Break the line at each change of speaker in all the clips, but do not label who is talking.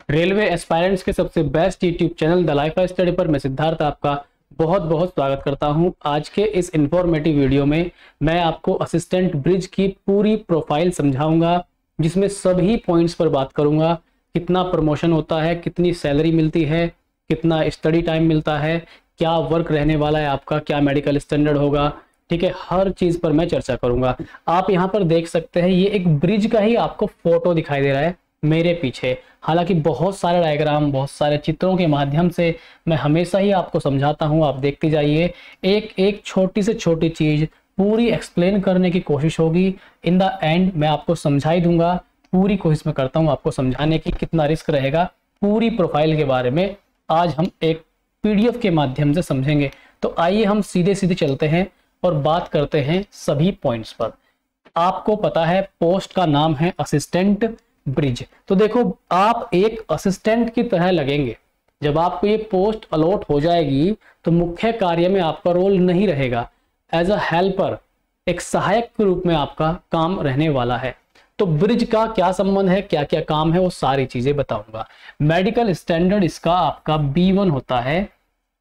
Railway aspirants के सबसे best YouTube channel the life study पर मैं सिद्धार्थ आपका बहुत बहुत स्वागत करता हूं। आज के इस इंफॉर्मेटिव वीडियो में मैं आपको असिस्टेंट ब्रिज की पूरी प्रोफाइल समझाऊंगा, जिसमें सभी पॉइंट्स पर बात करूंगा। कितना प्रमोशन होता है, कितनी सैलरी मिलती है, कितना स्टडी टाइम मिलता है, क्या वर्क रहने वाला है आपका, क्या मेडिकल स्टैंडर्ड होगा, ठीक है, हर चीज पर मैं चर्चा करूंगा। आप यहाँ पर देख सकते हैं, ये एक ब्रिज का ही आपको फोटो दिखाई दे रहा है मेरे पीछे। हालांकि बहुत सारे डायग्राम, बहुत सारे चित्रों के माध्यम से मैं हमेशा ही आपको समझाता हूं, आप देखते जाइए। एक एक छोटी से छोटी चीज पूरी एक्सप्लेन करने की कोशिश होगी। इन द एंड मैं आपको समझा ही दूंगा, पूरी कोशिश में करता हूं आपको समझाने की। कितना रिस्क रहेगा, पूरी प्रोफाइल के बारे में आज हम एक पीडीएफ के माध्यम से समझेंगे। तो आइए हम सीधे सीधे चलते हैं और बात करते हैं सभी पॉइंट्स पर। आपको पता है पोस्ट का नाम है असिस्टेंट ब्रिज। तो देखो, आप एक असिस्टेंट की तरह लगेंगे। जब आपको ये पोस्ट अलॉट हो जाएगी तो मुख्य कार्य में आपका रोल नहीं रहेगा। एज अ हेल्पर, एक सहायक के रूप में आपका काम रहने वाला है। तो ब्रिज का क्या संबंध है, क्या क्या काम है, वो सारी चीजें बताऊंगा। मेडिकल स्टैंडर्ड इसका आपका B1 होता है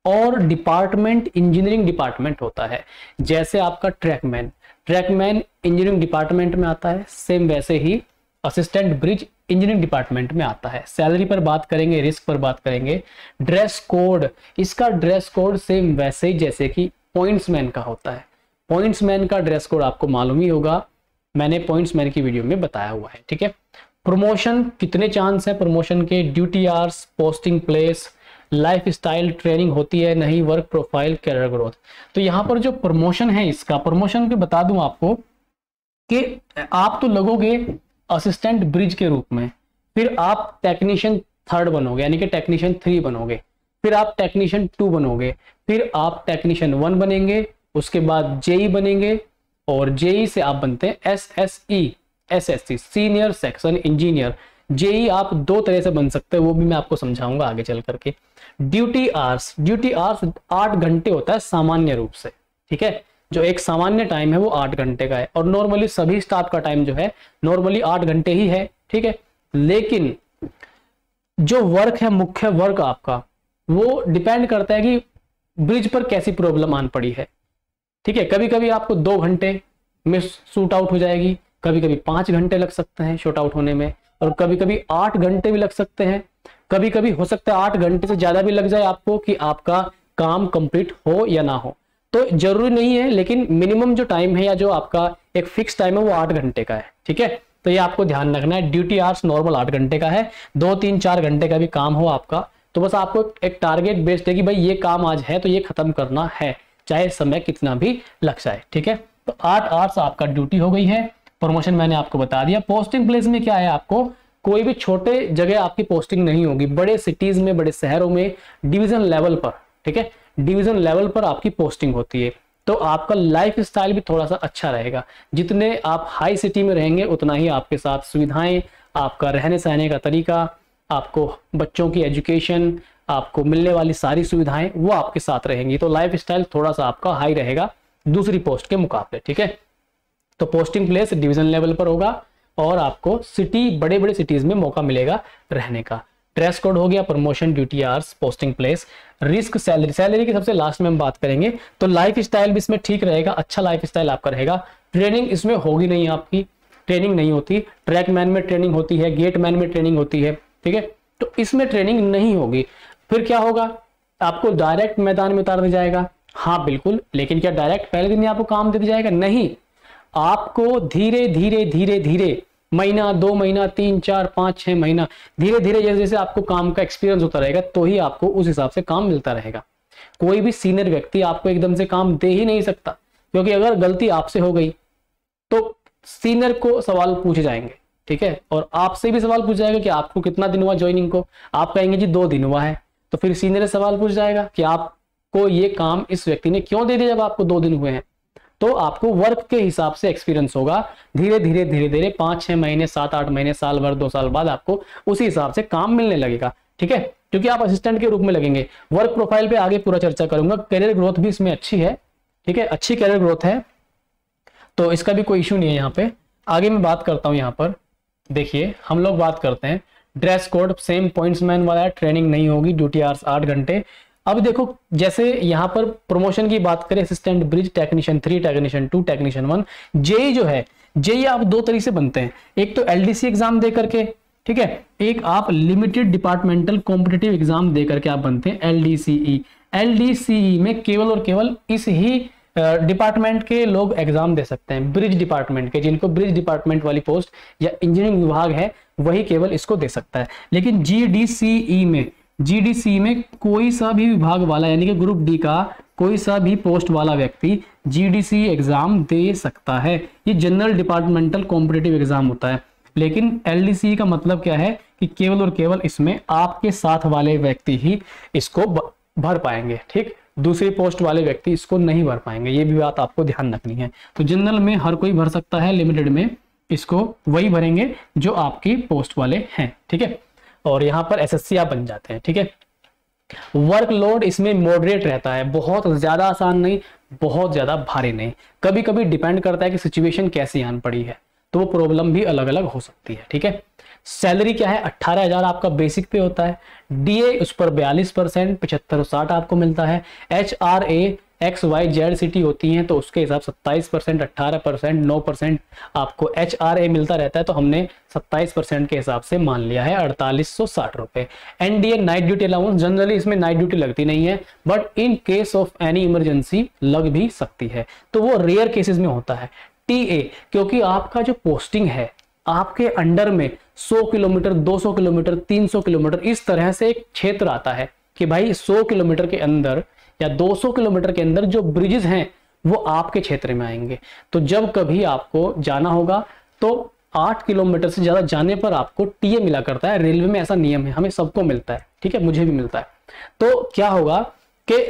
और डिपार्टमेंट इंजीनियरिंग डिपार्टमेंट होता है। जैसे आपका ट्रैकमैन इंजीनियरिंग डिपार्टमेंट में आता है, सेम वैसे ही असिस्टेंट ब्रिज इंजीनियरिंग डिपार्टमेंट में आता है। सैलरी पर बात करेंगे, रिस्क पर बात करेंगे। ड्रेस कोड, इसका ड्रेस कोड सेम वैसे ही जैसे कि पॉइंट्समैन का होता है। पॉइंट्समैन का ड्रेस कोड आपको मालूम ही होगा, मैंने पॉइंट्समैन की वीडियो में बताया हुआ है, ठीक है। प्रमोशन, कितने चांस है प्रमोशन के, duty hours, posting place, life style training होती है नहीं, वर्क प्रोफाइल, कैरियर ग्रोथ। तो यहाँ पर जो प्रमोशन है, इसका प्रमोशन के बता दूं आपको कि आप तो लगोगे असिस्टेंट ब्रिज के रूप में, फिर आप टेक्नीशियन 3rd बनोगे, यानी कि टेक्नीशियन 3 बनोगे, फिर आप टेक्नीशियन 2 बनोगे, फिर आप टेक्नीशियन 1 बनेंगे, उसके बाद जेई बनेंगे, और जेई से आप बनते हैं SSC senior section engineer. JE आप 2 तरह से बन सकते हैं, वो भी मैं आपको समझाऊंगा आगे चल करके। ड्यूटी आवर्स 8 घंटे होता है सामान्य रूप से, ठीक है। जो एक सामान्य टाइम है वो 8 घंटे का है, और नॉर्मली सभी स्टाफ का टाइम जो है नॉर्मली 8 घंटे ही है, ठीक है। लेकिन जो वर्क है, मुख्य वर्क आपका, वो डिपेंड करता है कि ब्रिज पर कैसी प्रॉब्लम आन पड़ी है, ठीक है। कभी कभी आपको 2 घंटे में शूट आउट हो जाएगी, कभी कभी 5 घंटे लग सकते हैं शूट आउट होने में, और कभी कभी 8 घंटे भी लग सकते हैं। कभी कभी हो सकता है 8 घंटे से ज्यादा भी लग जाए आपको, कि आपका काम कंप्लीट हो या ना हो। तो जरूरी नहीं है, लेकिन मिनिमम जो टाइम है या जो आपका एक फिक्स टाइम है वो 8 घंटे का है, ठीक है। तो ये आपको ध्यान रखना है। ड्यूटी आवर्स नॉर्मल 8 घंटे का है, 2, 3, 4 घंटे का भी काम हो आपका, तो बस आपको एक टारगेट बेस्ड है कि भाई ये काम आज है तो ये खत्म करना है, चाहे समय कितना भी लग जाए, ठीक है। तो 8 आवर्स आपका ड्यूटी हो गई है। प्रमोशन मैंने आपको बता दिया। पोस्टिंग प्लेस में क्या है, आपको कोई भी छोटे जगह आपकी पोस्टिंग नहीं होगी, बड़े सिटीज में, बड़े शहरों में, डिवीजन लेवल पर, ठीक है, डिवीजन लेवल पर आपकी पोस्टिंग होती है। तो आपका लाइफ स्टाइल भी थोड़ा सा अच्छा रहेगा। जितने आप हाई सिटी में रहेंगे उतना ही आपके साथ सुविधाएं, आपका रहने सहने का तरीका, आपको बच्चों की एजुकेशन, आपको मिलने वाली सारी सुविधाएं वो आपके साथ रहेंगी। तो लाइफ स्टाइल थोड़ा सा आपका हाई रहेगा दूसरी पोस्ट के मुकाबले, ठीक है। तो पोस्टिंग प्लेस डिवीजन लेवल पर होगा, और आपको सिटी, बड़े बड़े सिटीज में मौका मिलेगा रहने का। ड्रेस कोड हो गया, promotion, duty hours, posting place, risk, salary की सबसे लास्ट में हम बात करेंगे। तो लाइफ स्टाइल भी इसमें ठीक रहेगा, अच्छा लाइफ स्टाइल आपका रहेगा। ट्रेनिंग इसमें होगी नहीं, आपकी ट्रेनिंग नहीं होती। ट्रैकमैन में ट्रेनिंग होती है, गेटमैन में ट्रेनिंग होती है, ठीक है। तो इसमें ट्रेनिंग नहीं होगी। फिर क्या होगा, आपको डायरेक्ट मैदान में उतार दिया जाएगा। हाँ बिल्कुल, लेकिन क्या डायरेक्ट पहले दिन ही आपको काम दे दिया जाएगा? नहीं, आपको धीरे धीरे धीरे धीरे, महीना, 2 महीना, 3, 4, 5, 6 महीना, धीरे धीरे जैसे जैसे आपको काम का एक्सपीरियंस होता रहेगा, तो ही आपको उस हिसाब से काम मिलता रहेगा। कोई भी सीनियर व्यक्ति आपको एकदम से काम दे ही नहीं सकता, क्योंकि अगर गलती आपसे हो गई तो सीनियर को सवाल पूछे जाएंगे, ठीक है। और आपसे भी सवाल पूछा जाएगा कि आपको कितना दिन हुआ ज्वाइनिंग को, आप कहेंगे जी 2 दिन हुआ है, तो फिर सीनियर सवाल पूछ जाएगा कि आपको ये काम इस व्यक्ति ने क्यों दे दिया जब आपको 2 दिन हुए हैं। तो आपको वर्क के हिसाब से एक्सपीरियंस होगा। धीरे धीरे धीरे धीरे 5-6 महीने, 7-8 महीने, साल भर, 2 साल बाद आपको उसी हिसाब से काम मिलने लगेगा, ठीक है, क्योंकि आप असिस्टेंट के रूप में लगेंगे। वर्क प्रोफाइल पे आगे पूरा चर्चा करूंगा। करियर ग्रोथ भी इसमें अच्छी है, ठीक है, अच्छी करियर ग्रोथ है, तो इसका भी कोई इश्यू नहीं है। यहाँ पे आगे मैं बात करता हूँ। यहाँ पर देखिए, हम लोग बात करते हैं ड्रेस कोड सेम पॉइंट्समैन वाला है, ट्रेनिंग नहीं होगी, ड्यूटी आवर्स 8 घंटे। अब देखो जैसे यहाँ पर प्रमोशन की बात करें, assistant bridge, technician 3, technician 2, technician 1। JE जो है, जेई आप दो तरीके से बनते हैं, एक तो एलडीसी एग्जाम दे करके, ठीक है, एक आप लिमिटेड डिपार्टमेंटल कॉम्पिटिटिव एग्जाम दे करके आप बनते हैं एलडीसीई। एलडीसीई में केवल और केवल इस ही डिपार्टमेंट के लोग एग्जाम दे सकते हैं, ब्रिज डिपार्टमेंट के, जिनको ब्रिज डिपार्टमेंट वाली पोस्ट या इंजीनियरिंग विभाग है वही केवल इसको दे सकता है। लेकिन जीडीसीई में कोई सा भी विभाग वाला, यानी कि ग्रुप डी का कोई सा भी पोस्ट वाला व्यक्ति जीडीसीई एग्जाम दे सकता है। ये जनरल डिपार्टमेंटल कॉम्पिटिटिव एग्जाम होता है। लेकिन एलडीसीई का मतलब क्या है कि केवल और केवल इसमें आपके साथ वाले व्यक्ति ही इसको भर पाएंगे, ठीक, दूसरी पोस्ट वाले व्यक्ति इसको नहीं भर पाएंगे। ये भी बात आपको ध्यान रखनी है। तो जनरल में हर कोई भर सकता है, लिमिटेड में इसको वही भरेंगे जो आपकी पोस्ट वाले हैं, ठीक है। और यहाँ पर एसएससी आप बन जाते हैं, ठीक है। वर्कलोड इसमें मॉडरेट रहता है, बहुत ज्यादा आसान नहीं, बहुत ज्यादा भारी नहीं। कभी कभी डिपेंड करता है कि सिचुएशन कैसी आन पड़ी है, तो वो प्रॉब्लम भी अलग अलग हो सकती है, ठीक है। सैलरी क्या है, 18,000 आपका बेसिक पे होता है। डीए उस पर 42%, 75 और 60 आपको मिलता है। HRA XYZ सिटी होती हैं तो उसके हिसाब 27%, 18%, 9% आपको HRA मिलता रहता है, तो हमने 27% के हिसाब से मान लिया है 4860 रुपए। NDA night duty allowance, generally इसमें नाइट ड्यूटी लगती नहीं है, but in case of any emergency लग भी सकती है, तो वो रेयर केसेस में होता है। TA, क्योंकि आपका जो पोस्टिंग है आपके अंडर में 100 किलोमीटर, 200 किलोमीटर, 300 किलोमीटर इस तरह से एक क्षेत्र आता है कि भाई 100 किलोमीटर के अंदर या 200 किलोमीटर के अंदर जो ब्रिजेस हैं वो आपके क्षेत्र में आएंगे। तो जब कभी आपको जाना होगा तो 8 किलोमीटर से ज्यादा जाने पर आपको टीए मिला करता है। रेलवे में ऐसा नियम है, हमें सबको मिलता है, ठीक है, मुझे भी मिलता है। तो क्या होगा कि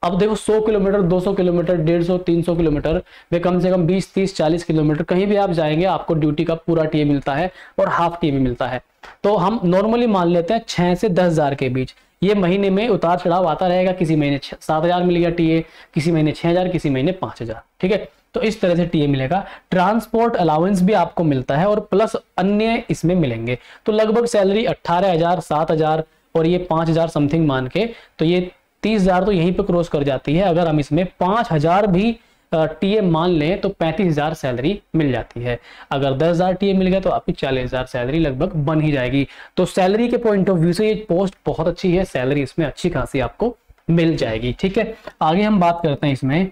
अब देखो 100 किलोमीटर, 200 किलोमीटर, 150, 300 किलोमीटर वे कम से कम 20, 30, 40 किलोमीटर कहीं भी आप जाएंगे आपको ड्यूटी का पूरा टीए मिलता है और हाफ टीए भी मिलता है। तो हम नॉर्मली मान लेते हैं 6 से 10,000 के बीच। ये महीने में उतार चढ़ाव आता रहेगा, किसी महीने 7,000 मिल गया टीए, किसी महीने 6,000, किसी महीने 5,000, ठीक है। तो इस तरह से टीए मिलेगा। ट्रांसपोर्ट अलाउंस भी आपको मिलता है और प्लस अन्य इसमें मिलेंगे। तो लगभग सैलरी 18,000, 7,000 और ये 5,000 समथिंग मान के, तो ये 30,000 तो यहीं पे क्रॉस कर जाती है। अगर हम इसमें 5,000 भी टीए मान लें तो 35,000 सैलरी मिल जाती है। अगर 10,000 टीए मिल गया तो आपकी 40,000 सैलरी लगभग बन ही जाएगी। तो सैलरी के पॉइंट ऑफ व्यू से ये पोस्ट बहुत अच्छी है, सैलरी इसमें अच्छी खासी आपको मिल जाएगी, ठीक है। आगे हम बात करते हैं इसमें,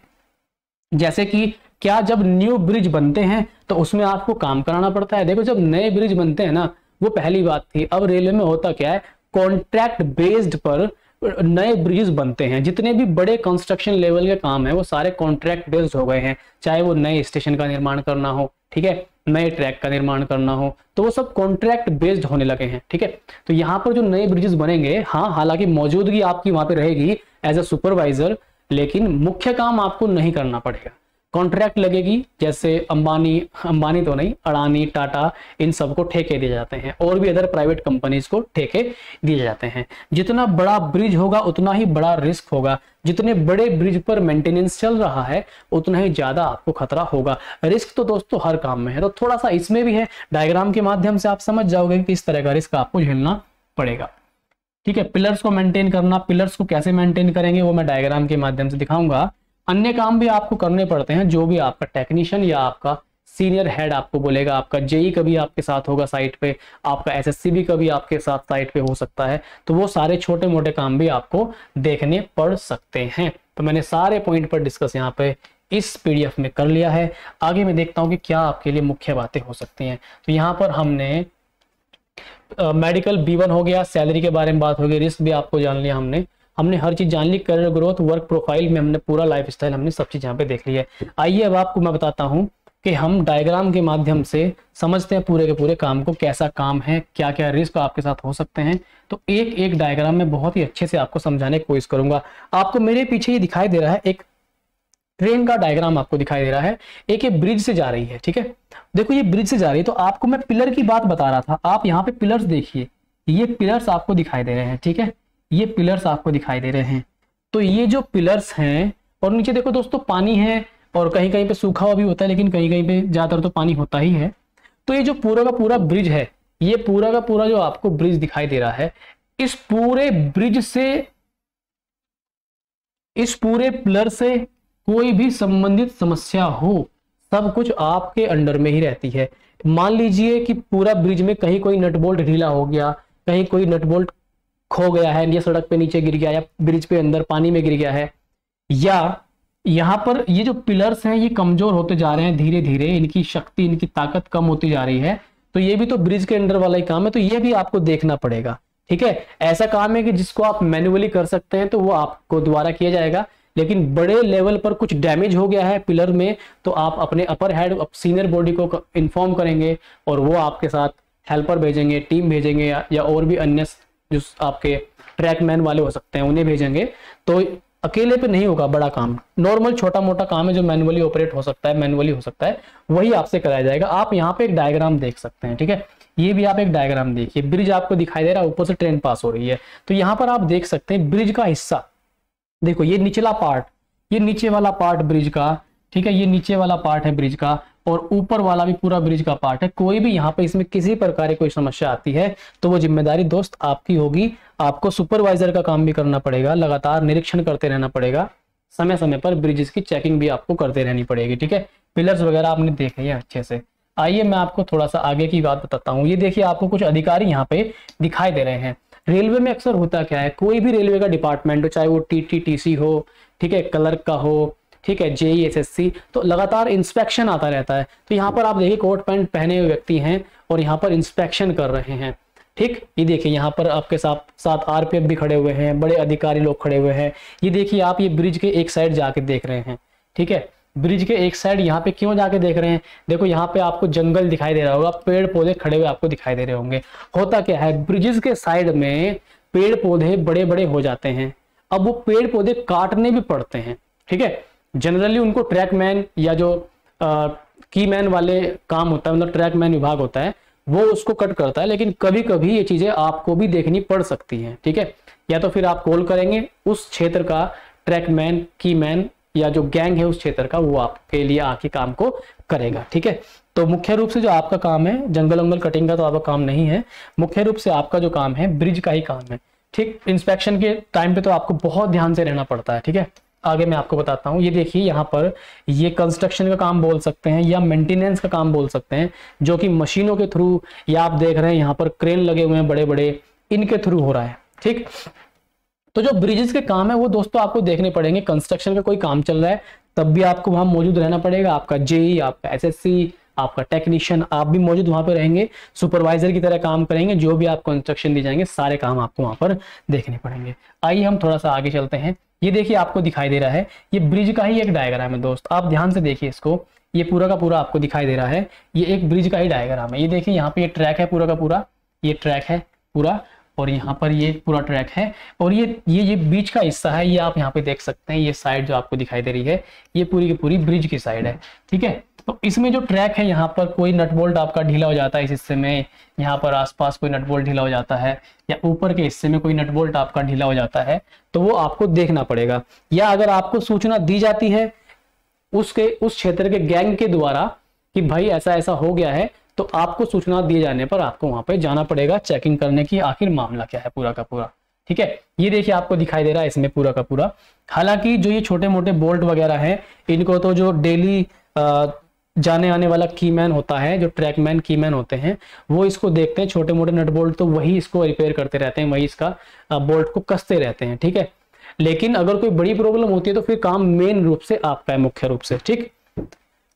जैसे कि क्या जब न्यू ब्रिज बनते हैं तो उसमें आपको काम कराना पड़ता है। देखो जब नए ब्रिज बनते हैं ना, वो पहली बात थी। अब रेलवे में होता क्या है, कॉन्ट्रैक्ट बेस्ड पर नए ब्रिजेस बनते हैं। जितने भी बड़े कंस्ट्रक्शन लेवल के काम है वो सारे कॉन्ट्रैक्ट बेस्ड हो गए हैं। चाहे वो नए स्टेशन का निर्माण करना हो, ठीक है, नए ट्रैक का निर्माण करना हो, तो वो सब कॉन्ट्रैक्ट बेस्ड होने लगे हैं, ठीक है। तो यहाँ पर जो नए ब्रिजेस बनेंगे, हाँ हालांकि मौजूदगी आपकी वहां पे रहेगी एज ए सुपरवाइजर, लेकिन मुख्य काम आपको नहीं करना पड़ेगा। कॉन्ट्रैक्ट लगेगी, जैसे अंबानी तो नहीं, अडानी, टाटा, इन सबको ठेके दिए जाते हैं और भी अदर प्राइवेट कंपनीज को ठेके दिए जाते हैं। जितना बड़ा ब्रिज होगा उतना ही बड़ा रिस्क होगा। जितने बड़े ब्रिज पर मेंटेनेंस चल रहा है उतना ही ज्यादा आपको खतरा होगा। रिस्क तो दोस्तों हर काम में है, तो थोड़ा सा इसमें भी है। डायग्राम के माध्यम से आप समझ जाओगे कि किस तरह का रिस्क आपको झेलना पड़ेगा, ठीक है। पिलर्स को मेंटेन करना, पिलर्स को कैसे मेंटेन करेंगे वो मैं डायग्राम के माध्यम से दिखाऊंगा। अन्य काम भी आपको करने पड़ते हैं, जो भी आपका टेक्नीशियन या आपका सीनियर हेड आपको बोलेगा। आपका जेई कभी आपके साथ होगा साइट पे, आपका एसएससी भी कभी आपके साथ साइट पे हो सकता है, तो वो सारे छोटे मोटे काम भी आपको देखने पड़ सकते हैं। तो मैंने सारे पॉइंट पर डिस्कस यहाँ पे इस पीडीएफ में कर लिया है। आगे मैं देखता हूँ कि क्या आपके लिए मुख्य बातें हो सकती हैं। तो यहाँ पर हमने मेडिकल B1 हो गया, सैलरी के बारे में बात हो गई, रिस्क भी आपको जान लिया हमने हर चीज जान ली। करियर ग्रोथ, वर्क प्रोफाइल में हमने पूरा लाइफस्टाइल, हमने सब चीज यहाँ पे देख ली है। आइए अब आपको मैं बताता हूँ कि हम डायग्राम के माध्यम से समझते हैं पूरे के पूरे काम को, कैसा काम है, क्या क्या रिस्क आपके साथ हो सकते हैं। तो एक एक डायग्राम में बहुत ही अच्छे से आपको समझाने की कोशिश करूंगा। आपको मेरे पीछे ये दिखाई दे रहा है, एक ट्रेन का डायग्राम आपको दिखाई दे रहा है, एक ये ब्रिज से जा रही है, ठीक है। देखो ये ब्रिज से जा रही है, तो आपको मैं पिलर की बात बता रहा था। आप यहाँ पे पिलर्स देखिए, ये पिलर्स आपको दिखाई दे रहे हैं, ठीक है, ये पिलर्स आपको दिखाई दे रहे हैं। तो ये जो पिलर्स हैं, और नीचे देखो दोस्तों पानी है, और कहीं कहीं पे सूखा हुआ भी होता है, लेकिन कहीं कहीं पे ज्यादातर तो पानी होता ही है। तो ये जो पूरा का पूरा ब्रिज है, ये पूरा का पूरा जो आपको ब्रिज दिखाई दे रहा है, इस पूरे ब्रिज से, इस पूरे पिलर से कोई भी संबंधित समस्या हो, सब कुछ आपके अंडर में ही रहती है। मान लीजिए कि पूरा ब्रिज में कहीं कोई नट बोल्ट ढीला हो गया, कहीं कोई नट बोल्ट खो गया है, या सड़क पे नीचे गिर गया, या ब्रिज पे अंदर पानी में गिर गया है, या यहाँ पर ये जो पिलर्स हैं ये कमजोर होते जा रहे हैं धीरे धीरे, इनकी शक्ति, इनकी ताकत कम होती जा रही है, तो ये भी तो ब्रिज के अंडर वाला ही काम है, तो ये भी आपको देखना पड़ेगा। ठीक है, ऐसा काम है कि जिसको आप मैन्युअली कर सकते हैं तो वो आपको द्वारा किया जाएगा, लेकिन बड़े लेवल पर कुछ डैमेज हो गया है पिलर में, तो आप अपने अपर हेड, सीनियर बॉडी को इन्फॉर्म करेंगे और वो आपके साथ हेल्पर भेजेंगे, टीम भेजेंगे, या और भी अन्य जो आपके ट्रैकमैन वाले हो सकते हैं उन्हें भेजेंगे। तो अकेले पे नहीं होगा बड़ा काम, नॉर्मल छोटा मोटा काम है जो मैनुअली ऑपरेट हो सकता है, मैनुअली हो सकता है, वही आपसे कराया जाएगा। आप यहाँ पे एक डायग्राम देख सकते हैं। ठीक है, ये भी आप एक डायग्राम देखिए, ब्रिज आपको दिखाई दे रहा है, ऊपर से ट्रेन पास हो रही है, तो यहाँ पर आप देख सकते हैं ब्रिज का हिस्सा, देखो ये निचला पार्ट, ये नीचे वाला पार्ट ब्रिज का, ठीक है, ये नीचे वाला पार्ट है ब्रिज का, और ऊपर वाला भी पूरा ब्रिज का पार्ट है। कोई भी यहाँ पे इसमें किसी प्रकार की कोई समस्या आती है तो वो जिम्मेदारी दोस्त आपकी होगी। आपको सुपरवाइजर का काम भी करना पड़ेगा, लगातार निरीक्षण करते रहना पड़ेगा, समय समय पर ब्रिजेस की चेकिंग भी आपको करते रहनी पड़ेगी। ठीक है, पिलर्स वगैरह आपने देखे हैं अच्छे से। आइए मैं आपको थोड़ा सा आगे की बात बताता हूँ। ये देखिए आपको कुछ अधिकारी यहाँ पे दिखाई दे रहे हैं। रेलवे में अक्सर होता क्या है, कोई भी रेलवे का डिपार्टमेंट हो, चाहे वो टीटीटीसी हो, ठीक है, क्लर्क का हो, ठीक है, जेई एसएससी, तो लगातार इंस्पेक्शन आता रहता है। तो यहाँ पर आप देखिए कोट पैंट पहने हुए व्यक्ति हैं और यहाँ पर इंस्पेक्शन कर रहे हैं। ठीक, ये देखिए यहाँ पर आपके साथ आरपीएफ भी खड़े हुए हैं, बड़े अधिकारी लोग खड़े हुए हैं। ये देखिए आप ये ब्रिज के एक साइड जाके देख रहे हैं। ठीक है, ब्रिज के एक साइड यहाँ पे क्यों जाके देख रहे हैं, देखो यहाँ पे आपको जंगल दिखाई दे रहा होगा, पेड़ पौधे खड़े हुए आपको दिखाई दे रहे होंगे। होता क्या है, ब्रिजेस के साइड में पेड़ पौधे बड़े बड़े हो जाते हैं, अब वो पेड़ पौधे काटने भी पड़ते हैं। ठीक है, जनरली उनको ट्रैकमैन या जो कीमैन वाले काम होता है, मतलब ट्रैकमैन विभाग होता है, वो उसको कट करता है, लेकिन कभी कभी ये चीजें आपको भी देखनी पड़ सकती हैं। ठीक है, या तो फिर आप कॉल करेंगे उस क्षेत्र का ट्रैकमैन, कीमैन या जो गैंग है उस क्षेत्र का, वो आपके लिए आके काम को करेगा। ठीक है, तो मुख्य रूप से जो आपका काम है, जंगल वंगल कटिंग का तो आपका काम नहीं है, मुख्य रूप से आपका जो काम है ब्रिज का ही काम है। ठीक, इंस्पेक्शन के टाइम पे तो आपको बहुत ध्यान से रहना पड़ता है। ठीक है, आगे मैं आपको बताता हूँ। ये देखिए यहाँ पर ये कंस्ट्रक्शन का काम बोल सकते हैं या मेंटेनेंस का काम बोल सकते हैं, जो कि मशीनों के थ्रू, या आप देख रहे हैं यहाँ पर क्रेन लगे हुए हैं बड़े बड़े, इनके थ्रू हो रहा है। ठीक, तो जो ब्रिजेस के काम है वो दोस्तों आपको देखने पड़ेंगे। कंस्ट्रक्शन का कोई काम चल रहा है तब भी आपको वहां मौजूद रहना पड़ेगा। आपका जेई, आपका एसएससी, आपका टेक्नीशियन, आप भी मौजूद वहां पर रहेंगे, सुपरवाइजर की तरह काम करेंगे। जो भी आप कंस्ट्रक्शन दी जाएंगे सारे काम आपको वहां पर देखने पड़ेंगे। आइए हम थोड़ा सा आगे चलते हैं। ये देखिए आपको दिखाई दे रहा है, ये ब्रिज का ही एक डायग्राम है दोस्त, आप ध्यान से देखिए इसको, ये पूरा का पूरा आपको दिखाई दे रहा है, ये एक ब्रिज का ही डायग्राम है। ये देखिए यहाँ पे ये ट्रैक है पूरा का पूरा, ये ट्रैक है पूरा, और यहाँ पर ये पूरा ट्रैक है, और ये बीच का हिस्सा है, ये आप यहाँ पे देख सकते हैं। ये साइड जो आपको दिखाई दे रही है ये पूरी की पूरी ब्रिज की साइड है। ठीक है, तो इसमें जो ट्रैक है यहाँ पर कोई नट बोल्ट आपका ढीला हो जाता है इस हिस्से में, यहाँ पर आसपास कोई नट बोल्ट ढीला हो जाता है, या ऊपर के हिस्से में कोई नट बोल्ट आपका ढीला हो जाता है, तो वो आपको देखना पड़ेगा। या अगर आपको सूचना दी जाती है उस क्षेत्र के गैंग के द्वारा कि भाई ऐसा ऐसा हो गया है, तो आपको सूचना दिए जाने पर आपको वहां पे जाना पड़ेगा चेकिंग करने की आखिर मामला क्या है पूरा का पूरा। ठीक है, ये देखिए आपको दिखाई दे रहा है इसमें पूरा का पूरा। हालांकि जो ये छोटे मोटे बोल्ट वगैरह हैं, इनको तो जो डेली जाने आने वाला कीमैन होता है, जो ट्रैकमैन कीमैन होते हैं, वो इसको देखते हैं। छोटे मोटे नट बोल्ट तो वही इसको रिपेयर करते रहते हैं, वही इसका बोल्ट को कसते रहते हैं। ठीक है, लेकिन अगर कोई बड़ी प्रॉब्लम होती है तो फिर काम मेन रूप से आपका है, मुख्य रूप से। ठीक,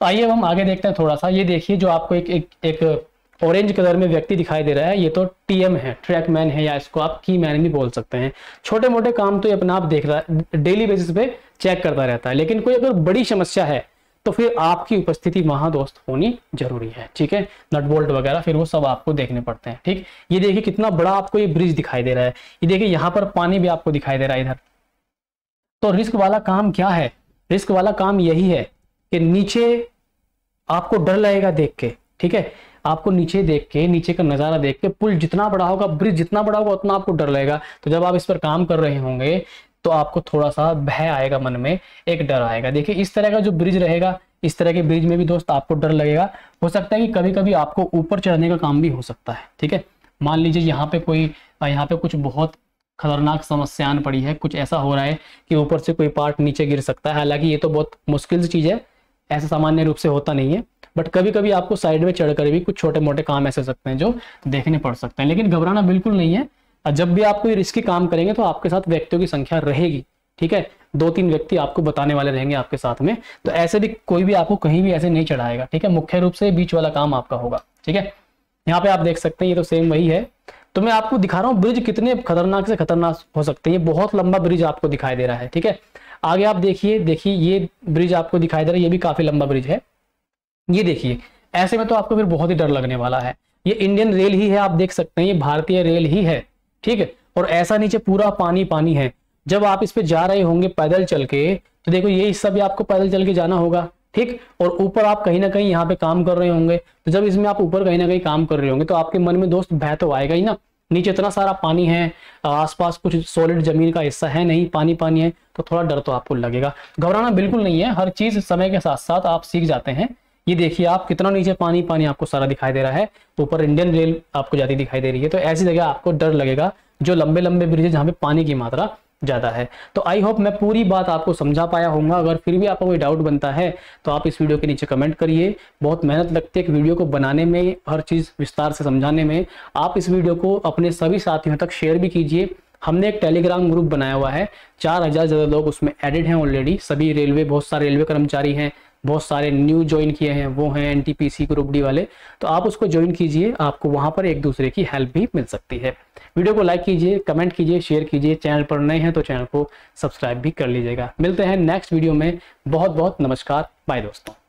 आइए अब हम आगे देखते हैं थोड़ा सा। ये देखिए जो आपको एक ऑरेंज कलर में व्यक्ति दिखाई दे रहा है, ये तो टीएम है, ट्रैकमैन है, या इसको आप कीमैन भी बोल सकते हैं। छोटे मोटे काम तो ये अपना आप देख रहा है, डेली बेसिस पे चेक करता रहता है, लेकिन कोई अगर बड़ी समस्या है तो फिर आपकी उपस्थिति वहां दोस्त होनी जरूरी है। ठीक है, नट बोल्ट वगैरह फिर वो सब आपको देखने पड़ते हैं। ठीक, ये देखिए कितना बड़ा आपको ये ब्रिज दिखाई दे रहा है, ये देखिए यहाँ पर पानी भी आपको दिखाई दे रहा है इधर। तो रिस्क वाला काम क्या है, रिस्क वाला काम यही है कि नीचे आपको डर लगेगा देख के। ठीक है, आपको नीचे देख के, नीचे का नजारा देख के, पुल जितना बड़ा होगा, ब्रिज जितना बड़ा होगा, उतना आपको डर लगेगा। तो जब आप इस पर काम कर रहे होंगे तो आपको थोड़ा सा भय आएगा मन में, एक डर आएगा। देखिए इस तरह का जो ब्रिज रहेगा इस तरह के ब्रिज में भी दोस्त आपको डर लगेगा। हो सकता है कि कभी कभी आपको ऊपर चढ़ने का काम भी हो सकता है, ठीक है। मान लीजिए यहाँ पे कुछ बहुत खतरनाक समस्याएं पड़ी है, कुछ ऐसा हो रहा है कि ऊपर से कोई पार्ट नीचे गिर सकता है। हालांकि ये तो बहुत मुश्किल चीज़ है, ऐसा सामान्य रूप से होता नहीं है, बट कभी कभी आपको साइड में चढ़कर भी कुछ छोटे मोटे काम ऐसे हो सकते हैं जो देखने पड़ सकते हैं। लेकिन घबराना बिल्कुल नहीं है। जब भी आप कोई रिस्की काम करेंगे तो आपके साथ व्यक्तियों की संख्या रहेगी, ठीक है। 2-3 व्यक्ति आपको बताने वाले रहेंगे आपके साथ में, तो ऐसे भी कोई भी आपको कहीं भी ऐसे नहीं चढ़ाएगा, ठीक है। मुख्य रूप से बीच वाला काम आपका होगा, ठीक है। यहाँ पे आप देख सकते हैं ये तो सेम वही है। तो मैं आपको दिखा रहा हूँ ब्रिज कितने खतरनाक से खतरनाक हो सकते हैं। ये बहुत लंबा ब्रिज आपको दिखाई दे रहा है, ठीक है। आगे आप देखिए ये ब्रिज आपको दिखाई दे रहा है, ये भी काफी लंबा ब्रिज है। ये देखिए, ऐसे में तो आपको फिर बहुत ही डर लगने वाला है। ये इंडियन रेल ही है, आप देख सकते हैं, ये भारतीय रेल ही है, ठीक है। और ऐसा नीचे पूरा पानी पानी है। जब आप इस पे जा रहे होंगे पैदल चल के, तो देखो ये हिस्सा भी आपको पैदल चल के जाना होगा, ठीक। और ऊपर आप कहीं ना कहीं यहाँ पे काम कर रहे होंगे, तो जब इसमें आप ऊपर कहीं ना कहीं काम कर रहे होंगे तो आपके मन में दोस्त भय तो आएगा ही ना। नीचे इतना सारा पानी है, आसपास कुछ सॉलिड जमीन का हिस्सा है नहीं, पानी पानी है, तो थोड़ा डर तो आपको लगेगा। घबराना बिल्कुल नहीं है, हर चीज समय के साथ साथ आप सीख जाते हैं। ये देखिए आप कितना नीचे पानी पानी आपको सारा दिखाई दे रहा है, ऊपर इंडियन रेल आपको जाती दिखाई दे रही है। तो ऐसी जगह आपको डर लगेगा जो लंबे लंबे ब्रिज है जहाँ पे पानी की मात्रा ज्यादा है। तो आई होप मैं पूरी बात आपको समझा पाया होऊंगा। अगर फिर भी आपको कोई डाउट बनता है तो आप इस वीडियो के नीचे कमेंट करिए। बहुत मेहनत लगती है एक वीडियो को बनाने में, हर चीज विस्तार से समझाने में। आप इस वीडियो को अपने सभी साथियों तक शेयर भी कीजिए। हमने एक टेलीग्राम ग्रुप बनाया हुआ है, 4000 ज्यादा लोग उसमें एडेड हैं ऑलरेडी। सभी रेलवे, बहुत सारे रेलवे कर्मचारी हैं, बहुत सारे न्यू ज्वाइन किए हैं, वो हैं एनटीपीसी ग्रुप डी वाले। तो आप उसको ज्वाइन कीजिए, आपको वहां पर एक दूसरे की हेल्प भी मिल सकती है। वीडियो को लाइक कीजिए, कमेंट कीजिए, शेयर कीजिए। चैनल पर नए हैं तो चैनल को सब्सक्राइब भी कर लीजिएगा। मिलते हैं नेक्स्ट वीडियो में। बहुत बहुत नमस्कार, बाय दोस्तों।